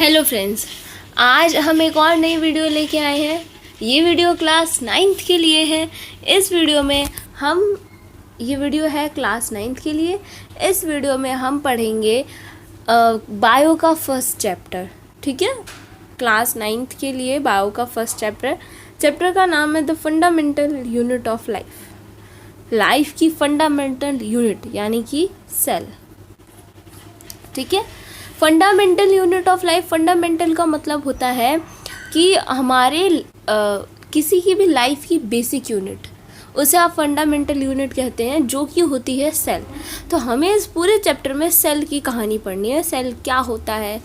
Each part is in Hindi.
हेलो फ्रेंड्स, आज हम एक और नई वीडियो लेके आए हैं। ये वीडियो क्लास 9th के लिए है। इस वीडियो में ये वीडियो है क्लास 9th के लिए। इस वीडियो में हम पढ़ेंगे बायो का फर्स्ट चैप्टर। ठीक है, क्लास 9th के लिए बायो का फर्स्ट चैप्टर का नाम है the fundamental unit of life की फंडामेंटल यूनिट यानी कि सेल। ठीक है, fundamental unit of life. Fundamental का मतलब होता है कि हमारे किसी की भी लाइफ की बेसिक यूनिट, उसे आप फंडामेंटल यूनिट कहते हैं, जो कि होती है सेल। तो हमें इस पूरे चैप्टर में सेल की कहानी पढ़नी है। सेल क्या होता है,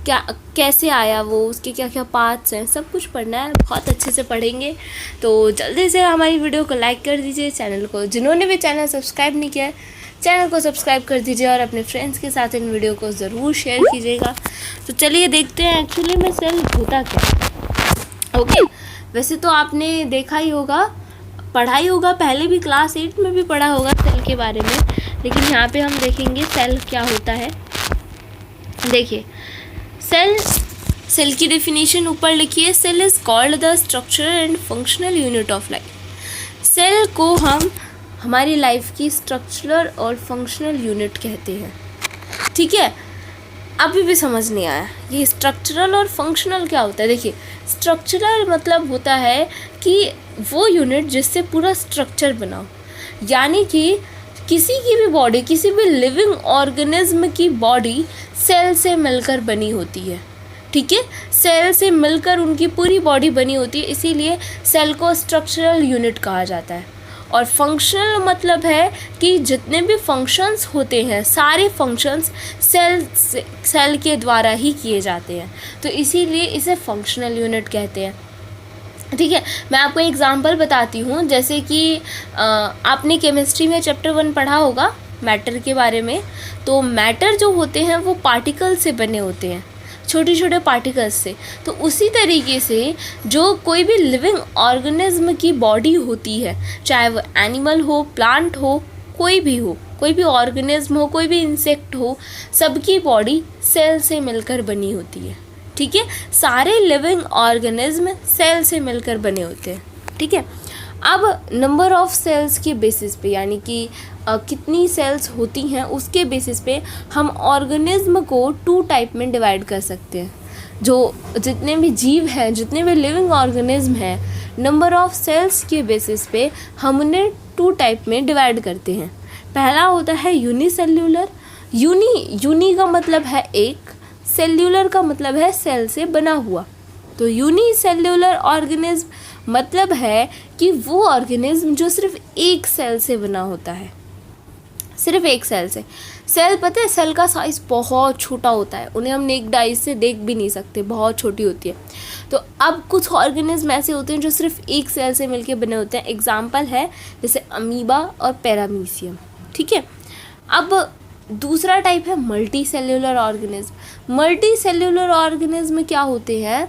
कैसे आया वो, उसके क्या क्या पार्ट्स हैं, सब कुछ पढ़ना है। बहुत अच्छे से पढ़ेंगे। तो जल्दी से हमारी वीडियो को लाइक कर दीजिए। चैनल को, जिन्होंने भी चैनल सब्सक्राइब नहीं किया है, चैनल को सब्सक्राइब कर दीजिए और अपने फ्रेंड्स के साथ इन वीडियो को ज़रूर शेयर कीजिएगा। तो चलिए देखते हैं एक्चुअली में सेल होता क्या है। ओके, वैसे तो आपने देखा ही होगा, पढ़ा ही होगा, पहले भी क्लास 8 में भी पढ़ा होगा सेल के बारे में, लेकिन यहाँ पे हम देखेंगे सेल क्या होता है। देखिए, सेल की डेफिनेशन ऊपर लिखी है। Cell is called the structural and functional unit of life. Cell को हम हमारी लाइफ की स्ट्रक्चरल और फंक्शनल यूनिट कहते हैं। ठीक है, अभी भी समझ नहीं आया ये स्ट्रक्चरल और फंक्शनल क्या होता है। देखिए, स्ट्रक्चरल मतलब होता है कि वो यूनिट जिससे पूरा स्ट्रक्चर बना हो, यानी कि किसी की भी बॉडी, किसी भी लिविंग ऑर्गेनिज्म की बॉडी सेल से मिलकर बनी होती है। ठीक है, सेल से मिलकर उनकी पूरी बॉडी बनी होती है, इसीलिए सेल को स्ट्रक्चरल यूनिट कहा जाता है। और फंक्शनल मतलब है कि जितने भी फंक्शंस होते हैं, सारे फंक्शंस सेल के द्वारा ही किए जाते हैं, तो इसीलिए इसे फंक्शनल यूनिट कहते हैं। ठीक है, मैं आपको एग्जांपल बताती हूँ। जैसे कि आपने केमिस्ट्री में चैप्टर 1 पढ़ा होगा मैटर के बारे में। तो मैटर जो होते हैं वो पार्टिकल से बने होते हैं, छोटे छोटे पार्टिकल्स से। तो उसी तरीके से जो कोई भी लिविंग ऑर्गेनिज्म की बॉडी होती है, चाहे वो एनिमल हो, प्लांट हो, कोई भी ऑर्गेनिज्म हो, कोई भी इंसेक्ट हो, सबकी बॉडी सेल से मिलकर बनी होती है। ठीक है, सारे लिविंग ऑर्गेनिज्म सेल से मिलकर बने होते हैं। ठीक है, अब नंबर ऑफ सेल्स के बेसिस पे, यानी कि कितनी सेल्स होती हैं उसके बेसिस पे हम ऑर्गेनिज्म को 2 टाइप में डिवाइड कर सकते हैं। जो जितने भी जीव हैं, जितने भी लिविंग ऑर्गेनिज्म हैं, नंबर ऑफ सेल्स के बेसिस पे हम उन्हें 2 टाइप में डिवाइड करते हैं। पहला होता है यूनिसेल्यूलर। यूनी का मतलब है एक, सेल्यूलर का मतलब है सेल से बना हुआ। तो यूनिसेल्यूलर ऑर्गेनिज्म मतलब है कि वो ऑर्गेनिज्म जो सिर्फ एक सेल से बना होता है, सिर्फ एक सेल से। सेल, पता है, सेल का साइज़ बहुत छोटा होता है, उन्हें हम नेक्ड आइज से देख भी नहीं सकते, बहुत छोटी होती है। तो अब कुछ ऑर्गेनिज्म ऐसे होते हैं जो सिर्फ एक सेल से मिलके बने होते हैं। एग्जाम्पल है जैसे अमीबा और पैरामीशियम। ठीक है, अब दूसरा टाइप है multi cellular organism. Multi cellular organism क्या होते हैं?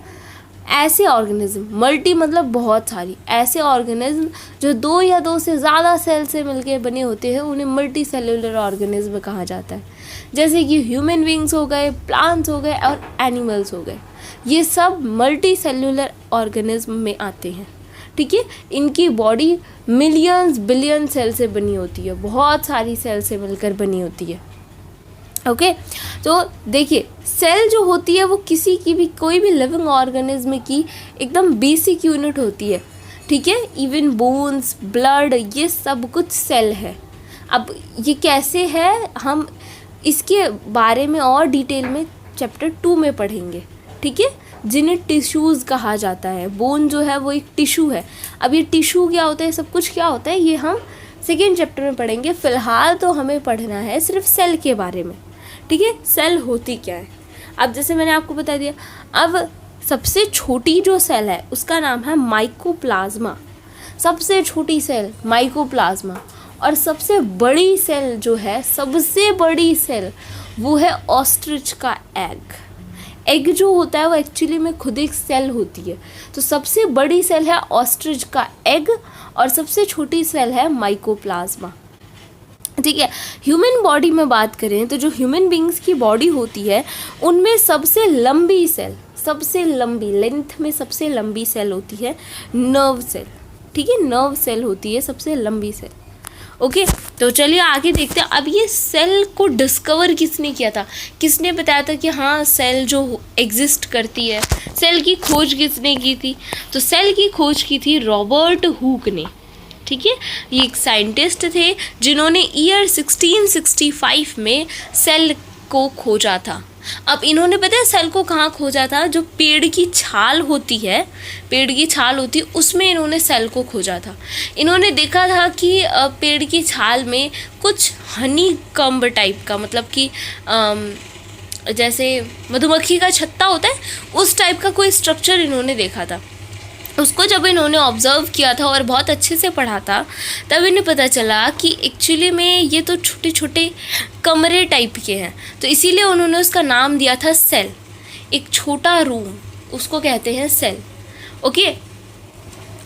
ऐसे ऑर्गेनिज्म, मल्टी मतलब बहुत सारी, ऐसे ऑर्गेनिज्म जो 2 या 2 से ज़्यादा सेल से मिलके बने होते हैं, उन्हें मल्टी सेल्यूलर ऑर्गेनिज्म कहा जाता है। जैसे कि ह्यूमन बींग्स हो गए, प्लांट्स हो गए और एनिमल्स हो गए, ये सब मल्टी सेल्यूलर ऑर्गेनिज्म में आते हैं। ठीक है, इनकी बॉडी मिलियंस बिलियन सेल से बनी होती है, बहुत सारी सेल से मिलकर बनी होती है। ओके, तो देखिए, सेल जो होती है वो किसी की भी, कोई भी लिविंग ऑर्गेनिज्म की एकदम बेसिक यूनिट होती है। ठीक है, इवन बोन्स, ब्लड, ये सब कुछ सेल है। अब ये कैसे है, हम इसके बारे में और डिटेल में चैप्टर 2 में पढ़ेंगे। ठीक है, जिन्हें टिश्यूज़ कहा जाता है। बोन जो है वो एक टिश्यू है। अब ये टिश्यू क्या होता है, सब कुछ क्या होता है, ये हम सेकेंड चैप्टर में पढ़ेंगे। फ़िलहाल तो हमें पढ़ना है सिर्फ सेल के बारे में। ठीक है, सेल होती क्या है। अब जैसे मैंने आपको बता दिया, अब सबसे छोटी जो सेल है उसका नाम है माइकोप्लाज्मा। सबसे छोटी सेल माइकोप्लाज्मा। और सबसे बड़ी सेल जो है, सबसे बड़ी सेल, वो है ऑस्ट्रिच का एग जो होता है वो एक्चुअली में खुद एक सेल होती है। तो सबसे बड़ी सेल है ऑस्ट्रिच का एग और सबसे छोटी सेल है माइकोप्लाज्मा। ठीक है। ह्यूमन बॉडी में बात करें तो जो ह्यूमन बींग्स की बॉडी होती है उनमें सबसे लंबी सेल, सबसे लंबी लेंथ में सबसे लंबी सेल होती है नर्व सेल। ठीक है, नर्व सेल होती है सबसे लंबी सेल। ओके, तो चलिए आगे देखते हैं। अब ये सेल को डिस्कवर किसने किया था, किसने बताया था कि हाँ सेल जो एग्जिस्ट करती है, सेल की खोज किसने की थी? तो सेल की खोज की थी रॉबर्ट हुक ने। ठीक है, ये एक साइंटिस्ट थे जिन्होंने ईयर 1665 में सेल को खोजा था। अब इन्होंने पता है सेल को कहाँ खोजा था? जो पेड़ की छाल होती है, पेड़ की छाल होती है उसमें इन्होंने सेल को खोजा था। इन्होंने देखा था कि पेड़ की छाल में कुछ हनी कम्ब टाइप का, मतलब कि जैसे मधुमक्खी का छत्ता होता है उस टाइप का कोई स्ट्रक्चर इन्होंने देखा था। उसको जब इन्होंने ऑब्ज़र्व किया था और बहुत अच्छे से पढ़ा था तब इन्हें पता चला कि एक्चुअली में ये तो छोटे छोटे कमरे टाइप के हैं, तो इसीलिए उन्होंने उसका नाम दिया था सेल। एक छोटा रूम, उसको कहते हैं सेल। ओके,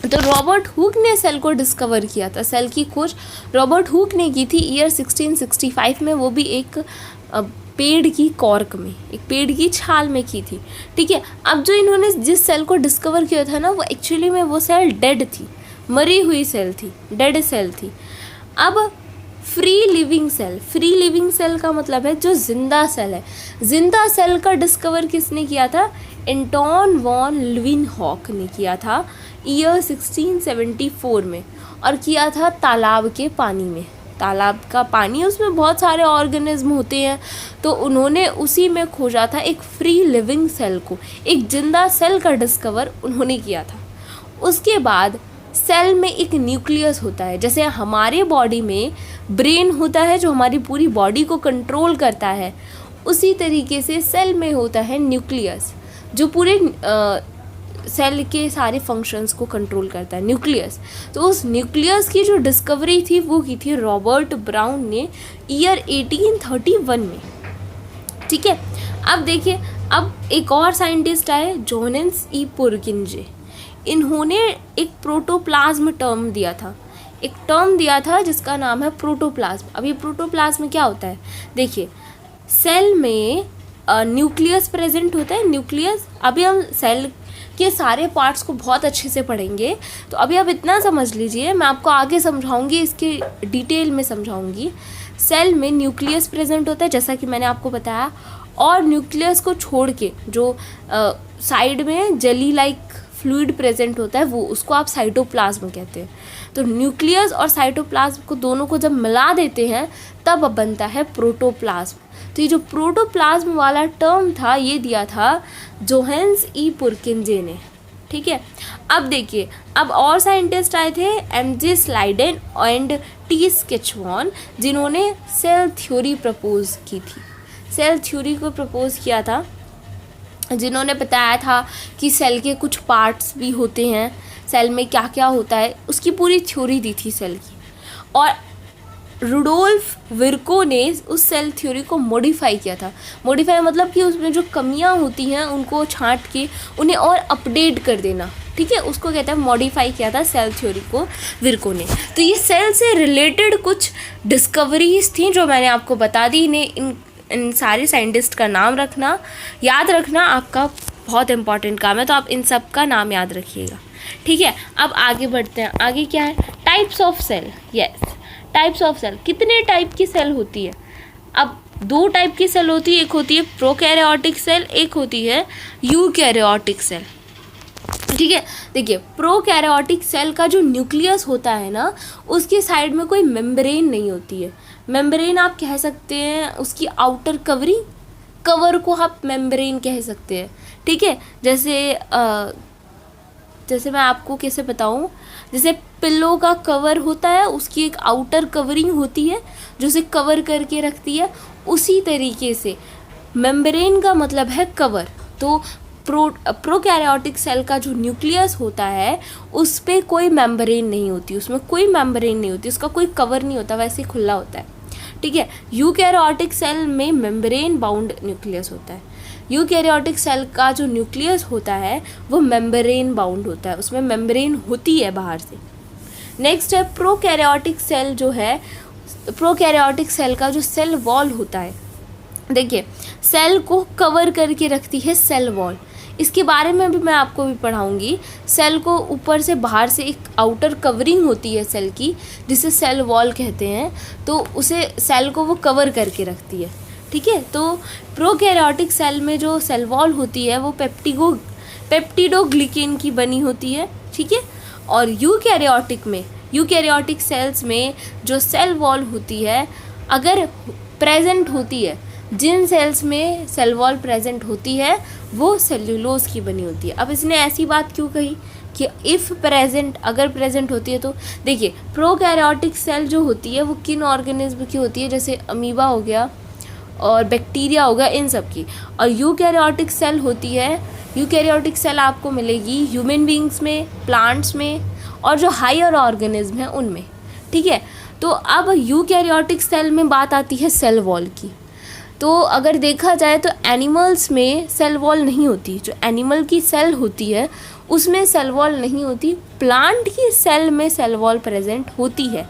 तो रॉबर्ट हुक ने सेल को डिस्कवर किया था। सेल की खोज रॉबर्ट हुक ने की थी ईयर 1665 में, वो भी एक पेड़ की कॉर्क में, एक पेड़ की छाल में की थी। ठीक है, अब जो इन्होंने जिस सेल को डिस्कवर किया था ना वो एक्चुअली में वो सेल डेड थी, मरी हुई सेल थी, डेड सेल थी। अब free living cell, free living cell का मतलब है जो जिंदा सेल है। जिंदा सेल का डिस्कवर किसने किया था? एंटोन वॉन लीeuwenhoek ने किया था ईयर 1674 में, और किया था तालाब के पानी में। तालाब का पानी, उसमें बहुत सारे ऑर्गेनिज्म होते हैं, तो उन्होंने उसी में खोजा था एक फ्री लिविंग सेल को, एक जिंदा सेल का डिस्कवर उन्होंने किया था। उसके बाद सेल में एक न्यूक्लियस होता है, जैसे हमारे बॉडी में ब्रेन होता है जो हमारी पूरी बॉडी को कंट्रोल करता है, उसी तरीके से सेल में होता है न्यूक्लियस जो पूरे सेल के सारे फंक्शंस को कंट्रोल करता है, न्यूक्लियस। तो उस न्यूक्लियस की जो डिस्कवरी थी वो की थी रॉबर्ट ब्राउन ने ईयर 1831 में। ठीक है, अब देखिए, अब एक और साइंटिस्ट आए, जोहान्स ई पुरकिंजे। इन्होंने एक प्रोटोप्लाज्म टर्म दिया था, एक टर्म दिया था जिसका नाम है प्रोटोप्लाज्म। अब ये प्रोटोप्लाज्म क्या होता है? देखिए, सेल में न्यूक्लियस प्रेजेंट होता है। न्यूक्लियस, अभी हम सेल के सारे पार्ट्स को बहुत अच्छे से पढ़ेंगे, तो अभी आप इतना समझ लीजिए, मैं आपको आगे समझाऊंगी, इसके डिटेल में समझाऊंगी। सेल में न्यूक्लियस प्रेजेंट होता है जैसा कि मैंने आपको बताया, और न्यूक्लियस को छोड़ के जो साइड में जेली लाइक फ्लूइड प्रेजेंट होता है वो, उसको आप साइटोप्लाज्म कहते हैं। तो न्यूक्लियस और साइटोप्लाज्म को दोनों को जब मिला देते हैं तब बनता है प्रोटोप्लाज्म। तो ये जो प्रोटोप्लाज्म वाला टर्म था ये दिया था जोहान्स ई पुरकिंजे ने। ठीक है, अब देखिए, अब और साइंटिस्ट आए थे, एमजे स्लाइडेन एंड टी स्केचवॉन, जिन्होंने सेल थ्योरी प्रपोज की थी। सेल थ्योरी को प्रपोज किया था, जिन्होंने बताया था कि सेल के कुछ पार्ट्स भी होते हैं, सेल में क्या क्या होता है, उसकी पूरी थ्योरी दी थी सेल की। और रुडोल्फ विर्को ने उस सेल थ्योरी को मॉडिफाई किया था। मॉडिफाई मतलब कि उसमें जो कमियां होती हैं उनको छांट के उन्हें और अपडेट कर देना। ठीक है, उसको कहते हैं मॉडिफाई किया था सेल थ्योरी को विर्को ने। तो ये सेल से रिलेटेड कुछ डिस्कवरीज थी जो मैंने आपको बता दी। इन्हें इन सारे साइंटिस्ट का नाम रखना, याद रखना आपका बहुत इंपॉर्टेंट काम है, तो आप इन सब का नाम याद रखिएगा। ठीक है, अब आगे बढ़ते हैं। आगे क्या है? Types of cell. Yes, types of cell. कितने टाइप की सेल होती है? अब दो टाइप की सेल होती है, एक होती है प्रोकैरियोटिक सेल, एक होती है यूकैरियोटिक सेल। ठीक है, देखिए, प्रोकैरियोटिक सेल का जो न्यूक्लियस होता है ना, उसके साइड में कोई मेम्ब्रेन नहीं होती है। मेम्ब्रेन आप कह सकते हैं उसकी आउटर कवरिंग, कवर को आप मेम्ब्रेन कह सकते हैं। ठीक है, जैसे मैं आपको कैसे बताऊं, जैसे पिल्लो का कवर होता है, उसकी एक आउटर कवरिंग होती है जो उसे कवर करके रखती है, उसी तरीके से मेम्ब्रेन का मतलब है कवर। तो प्रोकैरियोटिक सेल का जो न्यूक्लियस होता है उस पर कोई मेम्ब्रेन नहीं होती, उसमें कोई मेम्ब्रेन नहीं होती, उसका कोई कवर नहीं होता, वैसे खुला होता है। ठीक है, यूकैरियोटिक सेल में मेम्ब्रेन बाउंड न्यूक्लियस होता है। यूकैरियोटिक सेल का जो न्यूक्लियस होता है वो मेम्ब्रेन बाउंड होता है, उसमें मेम्ब्रेन होती है बाहर से। नेक्स्ट है प्रोकैरियोटिक सेल, जो है प्रोकैरियोटिक सेल का जो सेल वॉल होता है, देखिए सेल को कवर करके रखती है सेल वॉल। इसके बारे में भी मैं आपको भी पढ़ाऊंगी। सेल को ऊपर से बाहर से एक आउटर कवरिंग होती है सेल की, जिसे सेल वॉल कहते हैं, तो उसे सेल को वो कवर करके रखती है। ठीक है, तो प्रोकैरियोटिक सेल में जो सेल वॉल होती है वो पेप्टिडोग्लिकेन की बनी होती है। ठीक है, और यूकैरियोटिक सेल्स में जो सेल वॉल होती है, अगर प्रेजेंट होती है, जिन सेल्स में सेल वॉल प्रेजेंट होती है वो सेल्यूलोज की बनी होती है। अब इसने ऐसी बात क्यों कही कि इफ़ प्रेजेंट, अगर प्रेजेंट होती है, तो देखिए प्रोकैरियोटिक सेल जो होती है वो किन ऑर्गेनिज्म की होती है, जैसे अमीबा हो गया और बैक्टीरिया हो गया, इन सब की। और यूकैरियोटिक सेल होती है, यूकैरियोटिक सेल आपको मिलेगी ह्यूमन बींग्स में, प्लांट्स में, और जो हायर ऑर्गेनिज्म हैं उनमें। ठीक है, तो अब यूकैरियोटिक सेल में बात आती है सेल वॉल की। तो अगर देखा जाए तो एनिमल्स में सेल वॉल नहीं होती, जो एनिमल की सेल होती है उसमें सेल वॉल नहीं होती, प्लांट की सेल में सेल वॉल प्रेजेंट होती है।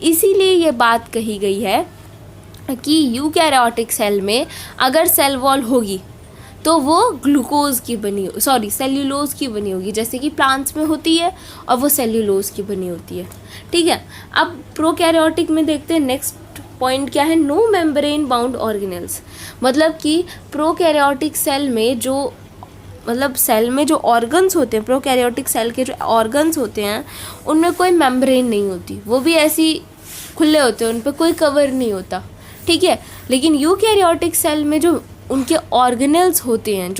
इसीलिए ये बात कही गई है कि यूकैरियोटिक सेल में अगर सेल वॉल होगी तो वो सेल्यूलोज की बनी होगी, जैसे कि प्लांट्स में होती है और वो सेल्यूलोज की बनी होती है। ठीक है, अब प्रोकैरियोटिक में देखते हैं नेक्स्ट पॉइंट क्या है, नो मेम्ब्रेन बाउंड ऑर्गेनेल्स। मतलब कि प्रोकैरियोटिक सेल में जो सेल में जो ऑर्गन्स होते हैं, प्रोकैरियोटिक सेल के जो ऑर्गन्स होते हैं उनमें कोई मेम्ब्रेन नहीं होती, वो भी ऐसी खुले होते हैं, उन पर कोई कवर नहीं होता। ठीक है, लेकिन यूकैरियोटिक सेल में जो उनके ऑर्गेनेल्स होते हैं,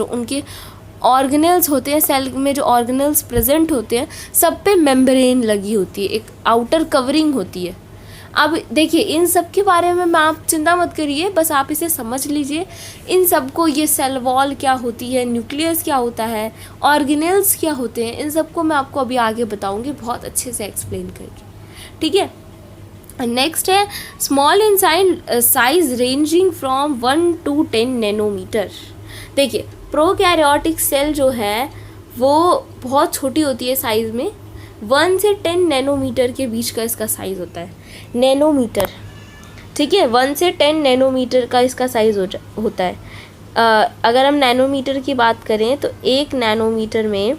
सेल में जो ऑर्गेनेल्स प्रेजेंट होते हैं, सब पे मेम्ब्रेन लगी होती है, एक आउटर कवरिंग होती है। अब देखिए इन सब के बारे में मैं, आप चिंता मत करिए, बस आप इसे समझ लीजिए। इन सब को, ये सेल वॉल क्या होती है, न्यूक्लियस क्या होता है, ऑर्गेनेल्स क्या होते हैं, इन सबको मैं आपको अभी आगे बताऊंगी बहुत अच्छे से एक्सप्लेन करके। ठीक है, नेक्स्ट है small in size ranging from 1 to 10 nanometre. देखिए प्रोकैरियोटिक सेल जो है वो बहुत छोटी होती है साइज़ में, 1 से 10 नैनोमीटर के बीच का इसका साइज़ होता है, नैनोमीटर। ठीक है, 1 से 10 नैनोमीटर का इसका साइज़ होता है। अगर हम नैनोमीटर की बात करें तो 1 नैनोमीटर में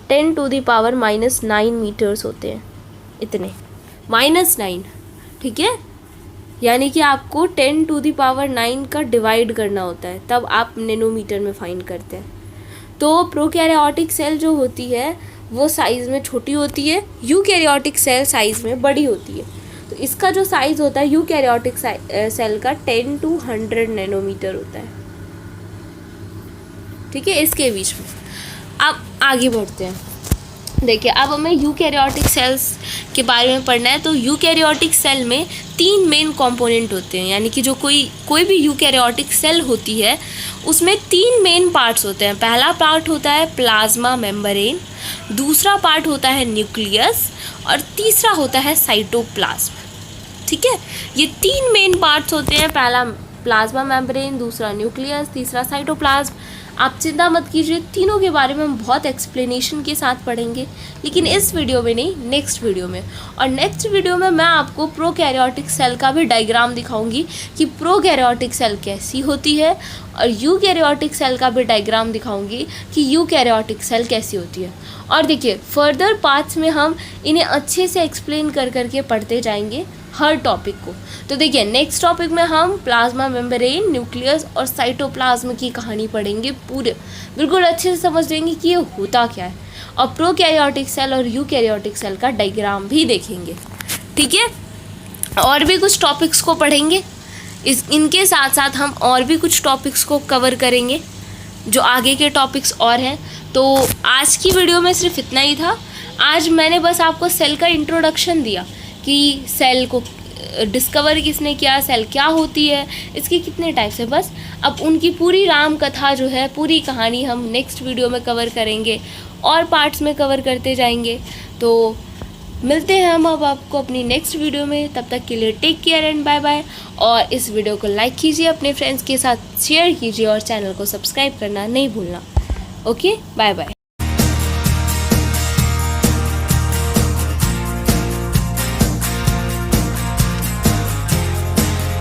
10⁻⁻9 मीटर्स होते हैं, इतने -9। ठीक है, यानी कि आपको 10⁻9 का डिवाइड करना होता है, तब आप नैनोमीटर में फाइंड करते हैं। तो प्रोकैरियोटिक सेल जो होती है वो साइज़ में छोटी होती है, यूकैरियोटिक सेल साइज़ में बड़ी होती है। तो इसका जो साइज़ होता है यूकैरियोटिक सेल का 10 to 100 नैनोमीटर होता है। ठीक है, इसके बीच में। अब आगे बढ़ते हैं। देखिए अब हमें यूकैरियोटिक सेल्स के बारे में पढ़ना है। तो यूकैरियोटिक सेल में 3 मेन कंपोनेंट होते हैं, यानी कि जो कोई भी यूकैरियोटिक सेल होती है उसमें 3 मेन पार्ट्स होते हैं। पहला पार्ट होता है प्लाज्मा मेम्ब्रेन, दूसरा पार्ट होता है न्यूक्लियस, और तीसरा होता है साइटोप्लाज्म। ठीक है, ये 3 मेन पार्ट्स होते हैं, पहला प्लाज्मा मेम्ब्रेन, दूसरा न्यूक्लियस, तीसरा साइटोप्लाज्म। आप चिंता मत कीजिए, तीनों के बारे में हम बहुत एक्सप्लेनेशन के साथ पढ़ेंगे, लेकिन इस वीडियो में नहीं, नेक्स्ट वीडियो में। और नेक्स्ट वीडियो में मैं आपको प्रोकैरियोटिक सेल का भी डायग्राम दिखाऊंगी कि प्रोकैरियोटिक सेल कैसी होती है, और यूकैरियोटिक सेल का भी डायग्राम दिखाऊंगी कि यूकैरियोटिक सेल कैसी होती है। और देखिए फर्दर पार्ट्स में हम इन्हें अच्छे से एक्सप्लेन कर करके पढ़ते जाएंगे हर टॉपिक को। तो देखिए नेक्स्ट टॉपिक में हम प्लाज्मा मेम्ब्रेन, न्यूक्लियस और साइटोप्लाज्म की कहानी पढ़ेंगे, पूरे बिल्कुल अच्छे से समझ लेंगे कि ये होता क्या है, और प्रोकैरियोटिक सेल और यूकैरियोटिक सेल का डायग्राम भी देखेंगे। ठीक है, और भी कुछ टॉपिक्स को पढ़ेंगे, इनके साथ साथ हम और भी कुछ टॉपिक्स को कवर करेंगे जो आगे के टॉपिक्स और हैं। तो आज की वीडियो में सिर्फ इतना ही था। आज मैंने बस आपको सेल का इंट्रोडक्शन दिया कि सेल को डिस्कवर किसने किया, सेल क्या होती है, इसके कितने टाइप्स है, बस। अब उनकी पूरी राम कथा जो है, पूरी कहानी हम नेक्स्ट वीडियो में कवर करेंगे और पार्ट्स में कवर करते जाएंगे। तो मिलते हैं हम अब आपको अपनी नेक्स्ट वीडियो में, तब तक के लिए take care and bye bye. और इस वीडियो को लाइक कीजिए, अपने फ्रेंड्स के साथ शेयर कीजिए और चैनल को सब्सक्राइब करना नहीं भूलना। Okay, bye bye.